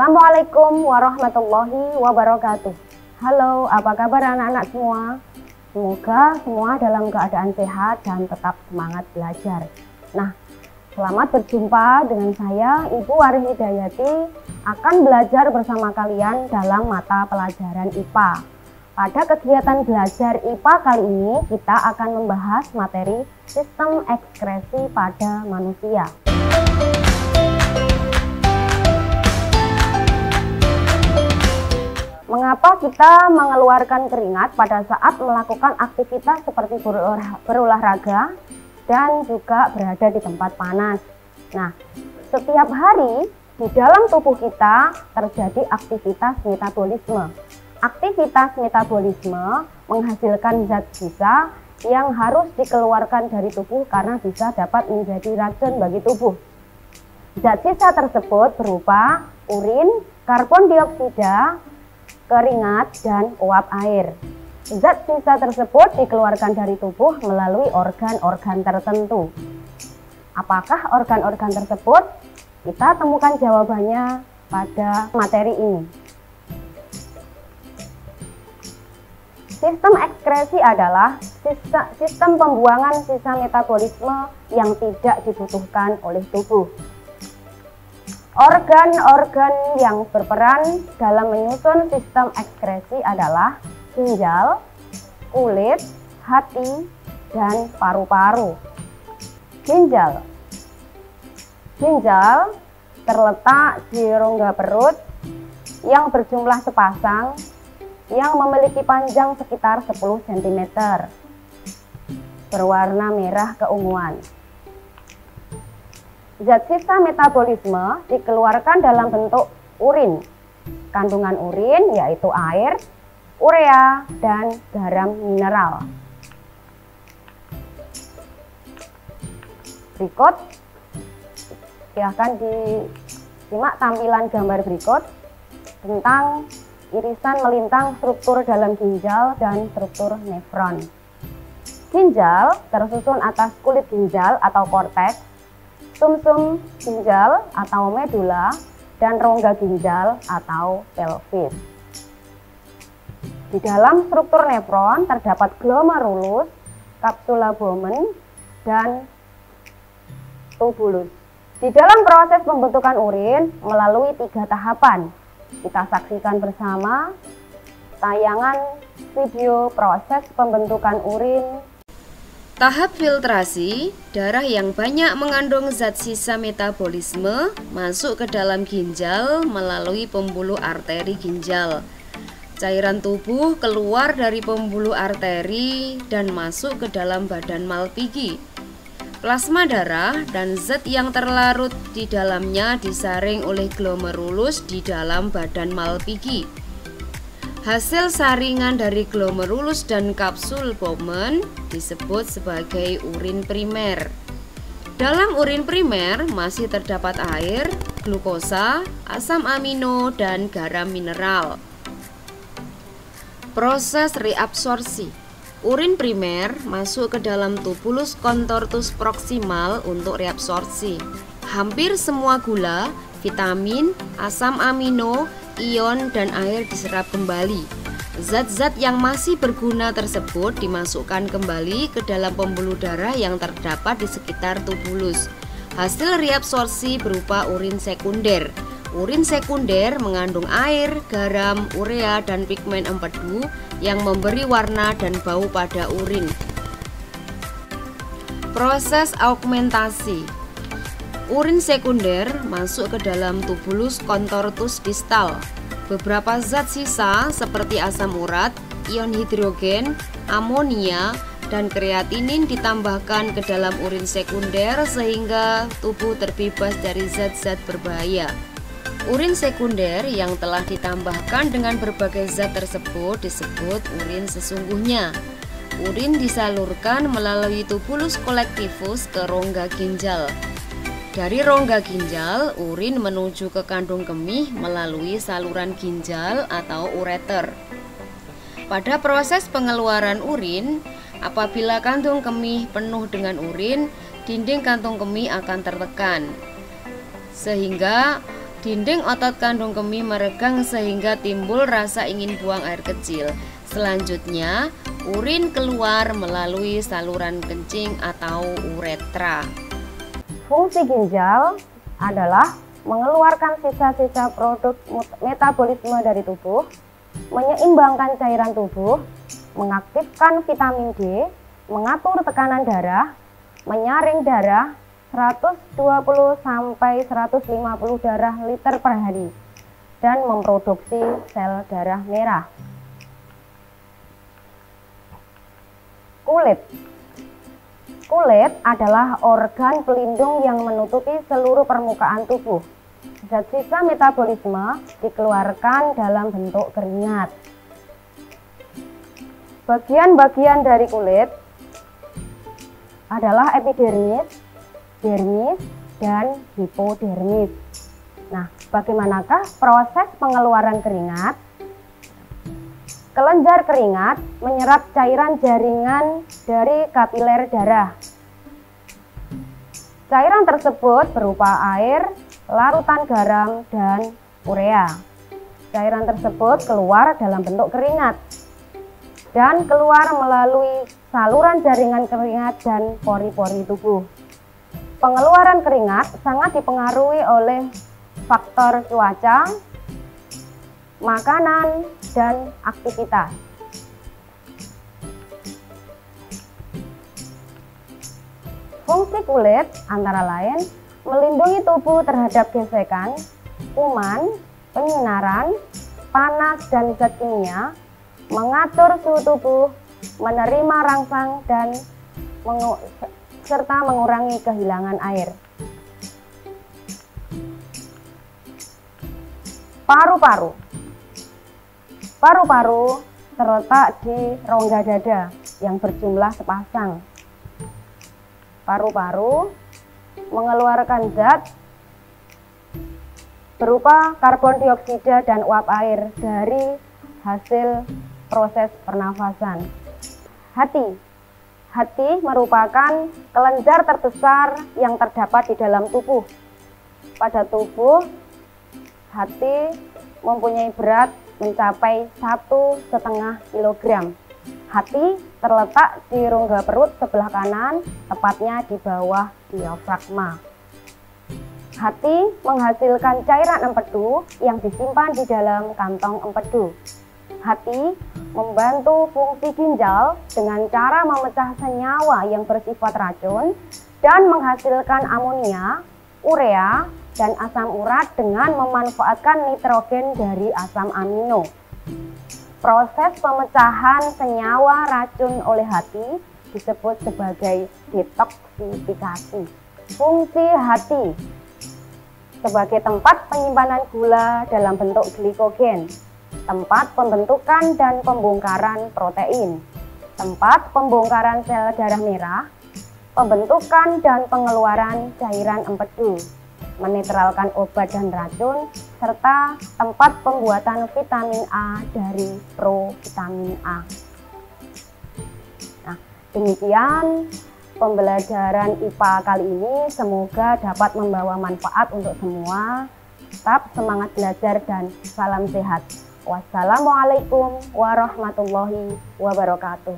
Assalamualaikum warahmatullahi wabarakatuh. Halo, apa kabar anak-anak semua? Semoga semua dalam keadaan sehat dan tetap semangat belajar. Nah, selamat berjumpa dengan saya, Ibu Warih Hidayati, akan belajar bersama kalian dalam mata pelajaran IPA. Pada kegiatan belajar IPA kali ini, kita akan membahas materi sistem ekskresi pada manusia. Mengapa kita mengeluarkan keringat pada saat melakukan aktivitas seperti berolahraga dan juga berada di tempat panas? Nah, setiap hari di dalam tubuh kita terjadi aktivitas metabolisme. Aktivitas metabolisme menghasilkan zat sisa yang harus dikeluarkan dari tubuh karena bisa dapat menjadi racun bagi tubuh. Zat sisa tersebut berupa urin, karbon dioksida, keringat, dan uap air. Zat sisa tersebut dikeluarkan dari tubuh melalui organ-organ tertentu. Apakah organ-organ tersebut? Kita temukan jawabannya pada materi ini. Sistem ekskresi adalah sistem pembuangan sisa metabolisme yang tidak dibutuhkan oleh tubuh. Organ-organ yang berperan dalam menyusun sistem ekskresi adalah ginjal, kulit, hati, dan paru-paru. Ginjal terletak di rongga perut yang berjumlah sepasang yang memiliki panjang sekitar 10 cm, berwarna merah keunguan. Zat sisa metabolisme dikeluarkan dalam bentuk urin. Kandungan urin yaitu air, urea, dan garam mineral. Berikut, silahkan disimak tampilan gambar berikut tentang irisan melintang struktur dalam ginjal dan struktur nefron. Ginjal tersusun atas kulit ginjal atau korteks, sumsum ginjal atau medula, dan rongga ginjal atau pelvis. Di dalam struktur nefron terdapat glomerulus, kapsula Bowman, dan tubulus. Di dalam proses pembentukan urin melalui 3 tahapan. Kita saksikan bersama tayangan video proses pembentukan urin. Tahap filtrasi, darah yang banyak mengandung zat sisa metabolisme masuk ke dalam ginjal melalui pembuluh arteri ginjal. Cairan tubuh keluar dari pembuluh arteri dan masuk ke dalam badan Malpighi. Plasma darah dan zat yang terlarut di dalamnya disaring oleh glomerulus di dalam badan Malpighi. Hasil saringan dari glomerulus dan kapsul Bowman disebut sebagai urin primer. Dalam urin primer masih terdapat air, glukosa, asam amino, dan garam mineral. Proses reabsorpsi. Urin primer masuk ke dalam tubulus contortus proximal untuk reabsorpsi. Hampir semua gula, vitamin, asam amino, ion, dan air diserap kembali. Zat-zat yang masih berguna tersebut dimasukkan kembali ke dalam pembuluh darah yang terdapat di sekitar tubulus. Hasil reabsorpsi berupa urin sekunder. Urin sekunder mengandung air, garam, urea, dan pigmen empedu yang memberi warna dan bau pada urin. Proses augmentasi. Urin sekunder masuk ke dalam tubulus contortus distal. Beberapa zat sisa seperti asam urat, ion hidrogen, amonia, dan kreatinin ditambahkan ke dalam urin sekunder sehingga tubuh terbebas dari zat-zat berbahaya. Urin sekunder yang telah ditambahkan dengan berbagai zat tersebut disebut urin sesungguhnya. Urin disalurkan melalui tubulus kolektivus ke rongga ginjal. Dari rongga ginjal, urin menuju ke kandung kemih melalui saluran ginjal atau ureter. Pada proses pengeluaran urin, apabila kantung kemih penuh dengan urin, dinding kantung kemih akan tertekan, sehingga Dinding otot kandung kemih meregang sehingga timbul rasa ingin buang air kecil. Selanjutnya, urin keluar melalui saluran kencing atau uretra. Fungsi ginjal adalah mengeluarkan sisa-sisa produk metabolisme dari tubuh, menyeimbangkan cairan tubuh, mengaktifkan vitamin D, mengatur tekanan darah, menyaring darah 120 sampai 150 darah liter per hari, dan memproduksi sel darah merah. Kulit adalah organ pelindung yang menutupi seluruh permukaan tubuh. Zat sisa metabolisme dikeluarkan dalam bentuk keringat. Bagian-bagian dari kulit adalah epidermis, dermis, dan hipodermis. Nah, bagaimanakah proses pengeluaran keringat? Kelenjar keringat menyerap cairan jaringan dari kapiler darah. Cairan tersebut berupa air, larutan garam, dan urea. Cairan tersebut keluar dalam bentuk keringat dan keluar melalui saluran jaringan keringat dan pori-pori tubuh. Pengeluaran keringat sangat dipengaruhi oleh faktor cuaca, makanan, dan aktivitas. Fungsi kulit antara lain melindungi tubuh terhadap gesekan, kuman, penyinaran, panas, dan zat kimia, mengatur suhu tubuh, menerima rangsang, dan serta mengurangi kehilangan air. Paru-paru. Paru-paru terletak di rongga dada yang berjumlah sepasang. Paru-paru mengeluarkan zat berupa karbon dioksida dan uap air dari hasil proses pernafasan. Hati merupakan kelenjar terbesar yang terdapat di dalam tubuh. Pada tubuh, hati mempunyai berat mencapai 1,5 kg. Hati terletak di rongga perut sebelah kanan, tepatnya di bawah diafragma. Hati menghasilkan cairan empedu yang disimpan di dalam kantong empedu. Hati membantu fungsi ginjal dengan cara memecah senyawa yang bersifat racun dan menghasilkan amonia, urea, dan asam urat dengan memanfaatkan nitrogen dari asam amino. Proses pemecahan senyawa racun oleh hati disebut sebagai detoksifikasi. Fungsi hati sebagai tempat penyimpanan gula dalam bentuk glikogen, tempat pembentukan dan pembongkaran protein, tempat pembongkaran sel darah merah, pembentukan dan pengeluaran cairan empedu, menetralkan obat dan racun, serta tempat pembuatan vitamin A dari provitamin A. Nah, demikian pembelajaran IPA kali ini, semoga dapat membawa manfaat untuk semua. Tetap semangat belajar dan salam sehat. Wassalamualaikum warahmatullahi wabarakatuh.